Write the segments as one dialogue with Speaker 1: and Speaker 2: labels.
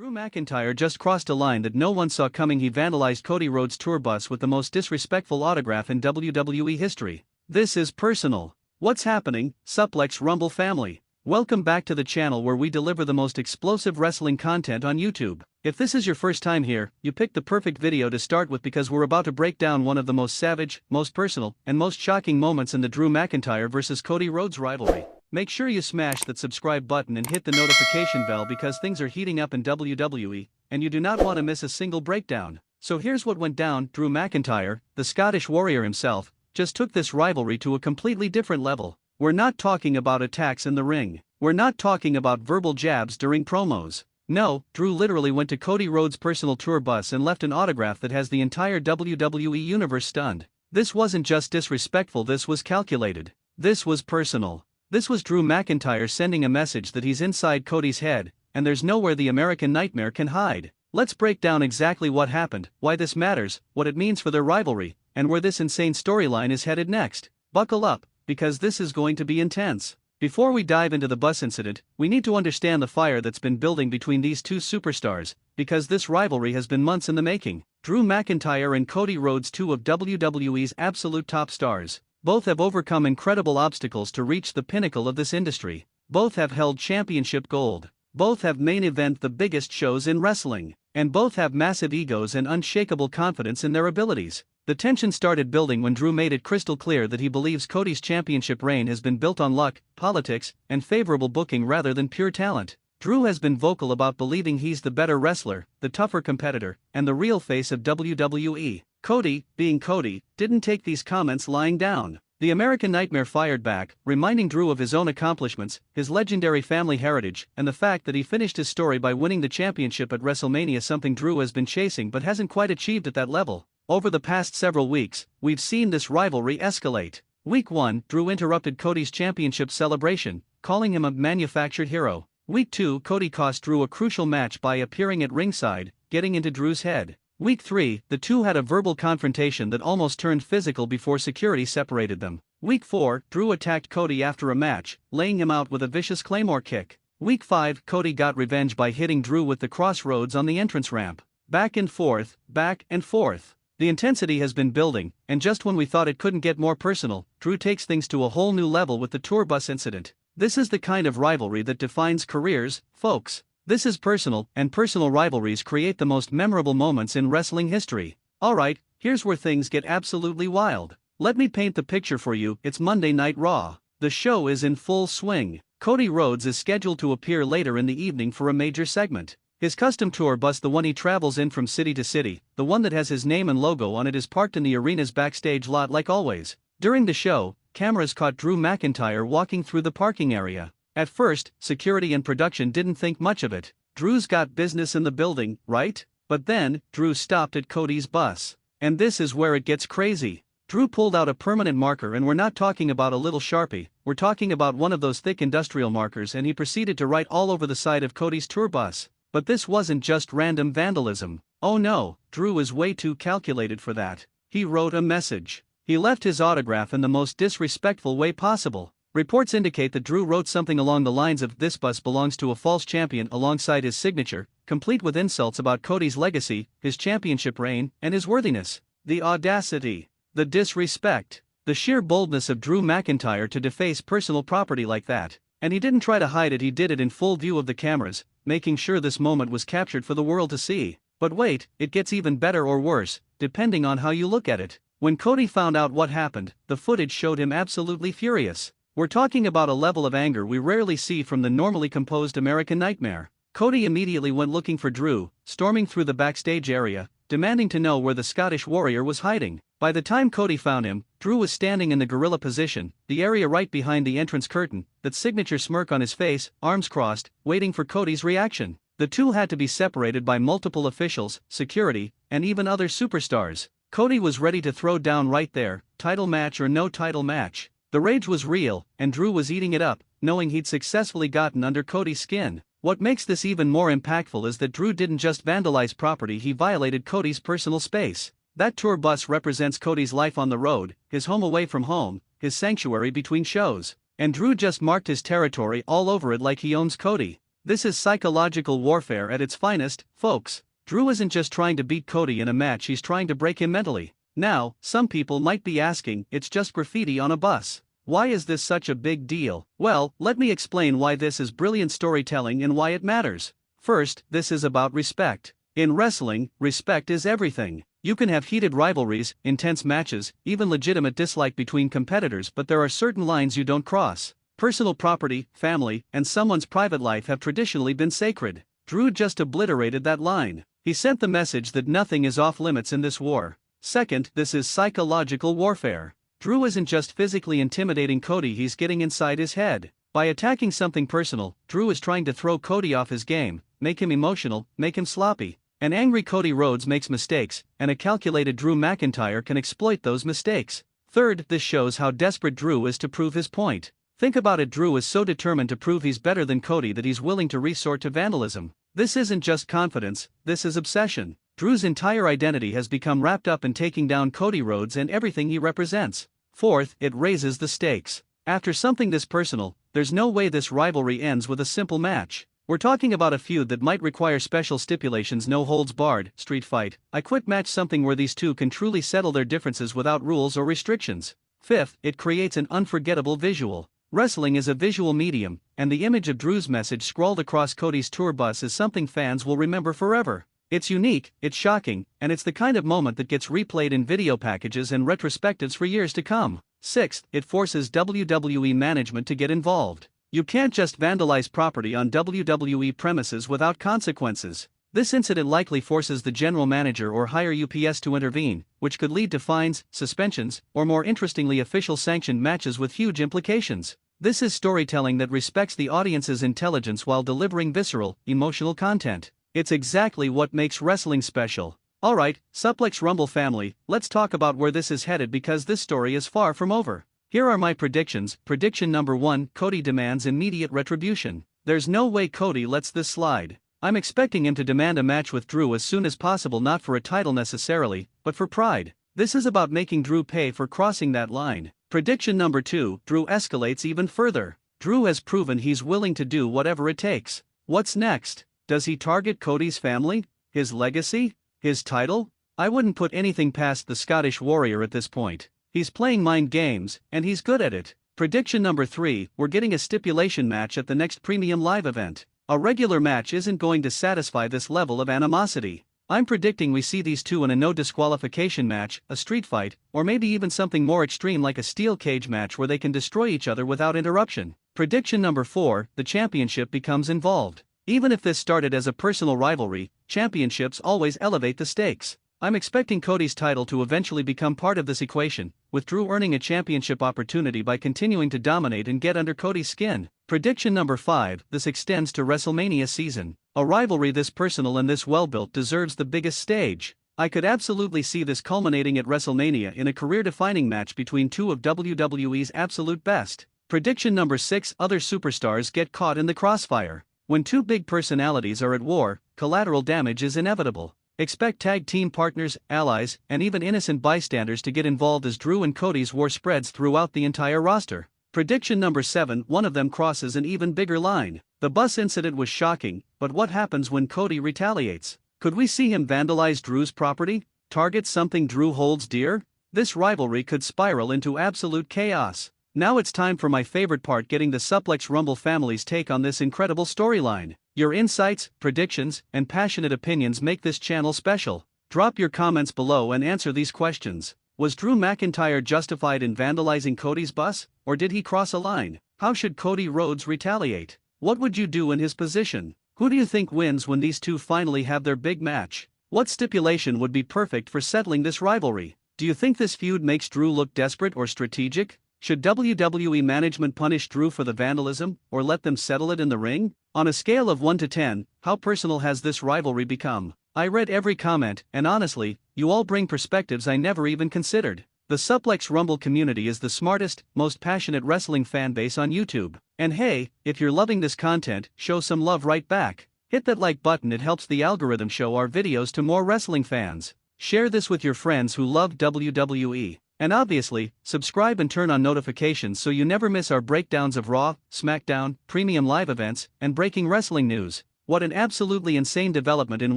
Speaker 1: Drew McIntyre just crossed a line that no one saw coming. He vandalized Cody Rhodes' tour bus with the most disrespectful autograph in WWE history. This is personal. What's happening, Suplex Rumble family? Welcome back to the channel where we deliver the most explosive wrestling content on YouTube. If this is your first time here, you picked the perfect video to start with because we're about to break down one of the most savage, most personal, and most shocking moments in the Drew McIntyre vs. Cody Rhodes rivalry. Make sure you smash that subscribe button and hit the notification bell because things are heating up in WWE, and you do not want to miss a single breakdown. So here's what went down. Drew McIntyre, the Scottish warrior himself, just took this rivalry to a completely different level. We're not talking about attacks in the ring. We're not talking about verbal jabs during promos. No, Drew literally went to Cody Rhodes' personal tour bus and left an autograph that has the entire WWE universe stunned. This wasn't just disrespectful, this was calculated. This was personal. This was Drew McIntyre sending a message that he's inside Cody's head, and there's nowhere the American Nightmare can hide. Let's break down exactly what happened, why this matters, what it means for their rivalry, and where this insane storyline is headed next. Buckle up, because this is going to be intense. Before we dive into the bus incident, we need to understand the fire that's been building between these two superstars, because this rivalry has been months in the making. Drew McIntyre and Cody Rhodes, two of WWE's absolute top stars. Both have overcome incredible obstacles to reach the pinnacle of this industry. Both have held championship gold. Both have main event the biggest shows in wrestling. And both have massive egos and unshakable confidence in their abilities. The tension started building when Drew made it crystal clear that he believes Cody's championship reign has been built on luck, politics, and favorable booking rather than pure talent. Drew has been vocal about believing he's the better wrestler, the tougher competitor, and the real face of WWE. Cody, being Cody, didn't take these comments lying down. The American Nightmare fired back, reminding Drew of his own accomplishments, his legendary family heritage, and the fact that he finished his story by winning the championship at WrestleMania, something Drew has been chasing but hasn't quite achieved at that level. Over the past several weeks, we've seen this rivalry escalate. Week 1, Drew interrupted Cody's championship celebration, calling him a manufactured hero. Week 2, Cody cost Drew a crucial match by appearing at ringside, getting into Drew's head. Week 3, the two had a verbal confrontation that almost turned physical before security separated them. Week 4, Drew attacked Cody after a match, laying him out with a vicious Claymore kick. Week 5, Cody got revenge by hitting Drew with the crossroads on the entrance ramp. Back and forth, back and forth. The intensity has been building, and just when we thought it couldn't get more personal, Drew takes things to a whole new level with the tour bus incident. This is the kind of rivalry that defines careers, folks. This is personal, and personal rivalries create the most memorable moments in wrestling history. Alright, here's where things get absolutely wild. Let me paint the picture for you. It's Monday Night Raw. The show is in full swing. Cody Rhodes is scheduled to appear later in the evening for a major segment. His custom tour bus, the one he travels in from city to city, the one that has his name and logo on it, is parked in the arena's backstage lot like always. During the show, cameras caught Drew McIntyre walking through the parking area. At first, security and production didn't think much of it. Drew's got business in the building, right? But then, Drew stopped at Cody's bus. And this is where it gets crazy. Drew pulled out a permanent marker, and we're not talking about a little Sharpie, we're talking about one of those thick industrial markers, and he proceeded to write all over the side of Cody's tour bus. But this wasn't just random vandalism. Oh no, Drew is way too calculated for that. He wrote a message. He left his autograph in the most disrespectful way possible. Reports indicate that Drew wrote something along the lines of "This bus belongs to a false champion" alongside his signature, complete with insults about Cody's legacy, his championship reign, and his worthiness. The audacity, the disrespect, the sheer boldness of Drew McIntyre to deface personal property like that. And he didn't try to hide it, he did it in full view of the cameras, making sure this moment was captured for the world to see. But wait, it gets even better or worse, depending on how you look at it. When Cody found out what happened, the footage showed him absolutely furious. We're talking about a level of anger we rarely see from the normally composed American Nightmare. Cody immediately went looking for Drew, storming through the backstage area, demanding to know where the Scottish warrior was hiding. By the time Cody found him, Drew was standing in the gorilla position, the area right behind the entrance curtain, that signature smirk on his face, arms crossed, waiting for Cody's reaction. The two had to be separated by multiple officials, security, and even other superstars. Cody was ready to throw down right there, title match or no title match. The rage was real, and Drew was eating it up, knowing he'd successfully gotten under Cody's skin. What makes this even more impactful is that Drew didn't just vandalize property, he violated Cody's personal space. That tour bus represents Cody's life on the road, his home away from home, his sanctuary between shows. And Drew just marked his territory all over it like he owns Cody. This is psychological warfare at its finest, folks. Drew isn't just trying to beat Cody in a match, he's trying to break him mentally. Now, some people might be asking, it's just graffiti on a bus. Why is this such a big deal? Well, let me explain why this is brilliant storytelling and why it matters. First, this is about respect. In wrestling, respect is everything. You can have heated rivalries, intense matches, even legitimate dislike between competitors, but there are certain lines you don't cross. Personal property, family, and someone's private life have traditionally been sacred. Drew just obliterated that line. He sent the message that nothing is off limits in this war. Second, this is psychological warfare. Drew isn't just physically intimidating Cody, he's getting inside his head. By attacking something personal, Drew is trying to throw Cody off his game, make him emotional, make him sloppy. An angry Cody Rhodes makes mistakes, and a calculated Drew McIntyre can exploit those mistakes. Third, this shows how desperate Drew is to prove his point. Think about it, Drew is so determined to prove he's better than Cody that he's willing to resort to vandalism. This isn't just confidence, this is obsession. Drew's entire identity has become wrapped up in taking down Cody Rhodes and everything he represents. Fourth, it raises the stakes. After something this personal, there's no way this rivalry ends with a simple match. We're talking about a feud that might require special stipulations, no holds barred, street fight, I quit match, something where these two can truly settle their differences without rules or restrictions. Fifth, it creates an unforgettable visual. Wrestling is a visual medium, and the image of Drew's message scrawled across Cody's tour bus is something fans will remember forever. It's unique, it's shocking, and it's the kind of moment that gets replayed in video packages and retrospectives for years to come. Sixth, it forces WWE management to get involved. You can't just vandalize property on WWE premises without consequences. This incident likely forces the general manager or higher UPS to intervene, which could lead to fines, suspensions, or more interestingly, official sanctioned matches with huge implications. This is storytelling that respects the audience's intelligence while delivering visceral, emotional content. It's exactly what makes wrestling special. Alright, Suplex Rumble family, let's talk about where this is headed, because this story is far from over. Here are my predictions. Prediction number 1, Cody demands immediate retribution. There's no way Cody lets this slide. I'm expecting him to demand a match with Drew as soon as possible, not for a title necessarily, but for pride. This is about making Drew pay for crossing that line. Prediction number 2, Drew escalates even further. Drew has proven he's willing to do whatever it takes. What's next? Does he target Cody's family? His legacy? His title? I wouldn't put anything past the Scottish Warrior at this point. He's playing mind games, and he's good at it. Prediction number 3, we're getting a stipulation match at the next premium live event. A regular match isn't going to satisfy this level of animosity. I'm predicting we see these two in a no disqualification match, a street fight, or maybe even something more extreme like a steel cage match where they can destroy each other without interruption. Prediction number 4, the championship becomes involved. Even if this started as a personal rivalry, championships always elevate the stakes. I'm expecting Cody's title to eventually become part of this equation, with Drew earning a championship opportunity by continuing to dominate and get under Cody's skin. Prediction number 5, this extends to WrestleMania season. A rivalry this personal and this well-built deserves the biggest stage. I could absolutely see this culminating at WrestleMania in a career-defining match between two of WWE's absolute best. Prediction number 6, other superstars get caught in the crossfire. When two big personalities are at war, collateral damage is inevitable. Expect tag team partners, allies, and even innocent bystanders to get involved as Drew and Cody's war spreads throughout the entire roster. Prediction number 7, one of them crosses an even bigger line. The bus incident was shocking, but what happens when Cody retaliates? Could we see him vandalize Drew's property? Target something Drew holds dear? This rivalry could spiral into absolute chaos. Now it's time for my favorite part, getting the Suplex Rumble family's take on this incredible storyline. Your insights, predictions, and passionate opinions make this channel special. Drop your comments below and answer these questions. Was Drew McIntyre justified in vandalizing Cody's bus, or did he cross a line? How should Cody Rhodes retaliate? What would you do in his position? Who do you think wins when these two finally have their big match? What stipulation would be perfect for settling this rivalry? Do you think this feud makes Drew look desperate or strategic? Should WWE management punish Drew for the vandalism, or let them settle it in the ring? On a scale of 1 to 10, how personal has this rivalry become? I read every comment, and honestly, you all bring perspectives I never even considered. The Suplex Rumble community is the smartest, most passionate wrestling fanbase on YouTube. And hey, if you're loving this content, show some love right back. Hit that like button, it helps the algorithm show our videos to more wrestling fans. Share this with your friends who love WWE. And obviously, subscribe and turn on notifications so you never miss our breakdowns of Raw, SmackDown, premium live events, and breaking wrestling news. What an absolutely insane development in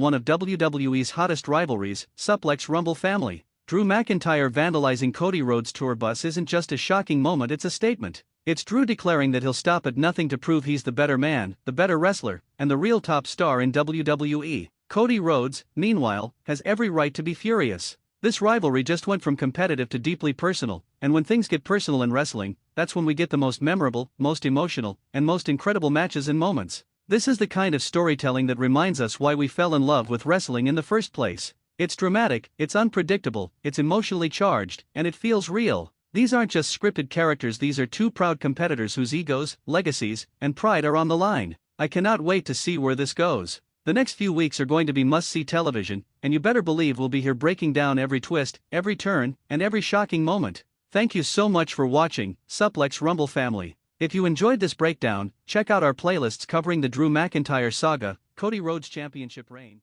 Speaker 1: one of WWE's hottest rivalries, Suplex Rumble family. Drew McIntyre vandalizing Cody Rhodes' tour bus isn't just a shocking moment, it's a statement. It's Drew declaring that he'll stop at nothing to prove he's the better man, the better wrestler, and the real top star in WWE. Cody Rhodes, meanwhile, has every right to be furious. This rivalry just went from competitive to deeply personal, and when things get personal in wrestling, that's when we get the most memorable, most emotional, and most incredible matches and moments. This is the kind of storytelling that reminds us why we fell in love with wrestling in the first place. It's dramatic, it's unpredictable, it's emotionally charged, and it feels real. These aren't just scripted characters, these are two proud competitors whose egos, legacies, and pride are on the line. I cannot wait to see where this goes. The next few weeks are going to be must-see television, and you better believe we'll be here breaking down every twist, every turn, and every shocking moment. Thank you so much for watching, Suplex Rumble family. If you enjoyed this breakdown, check out our playlists covering the Drew McIntyre saga, Cody Rhodes Championship reign.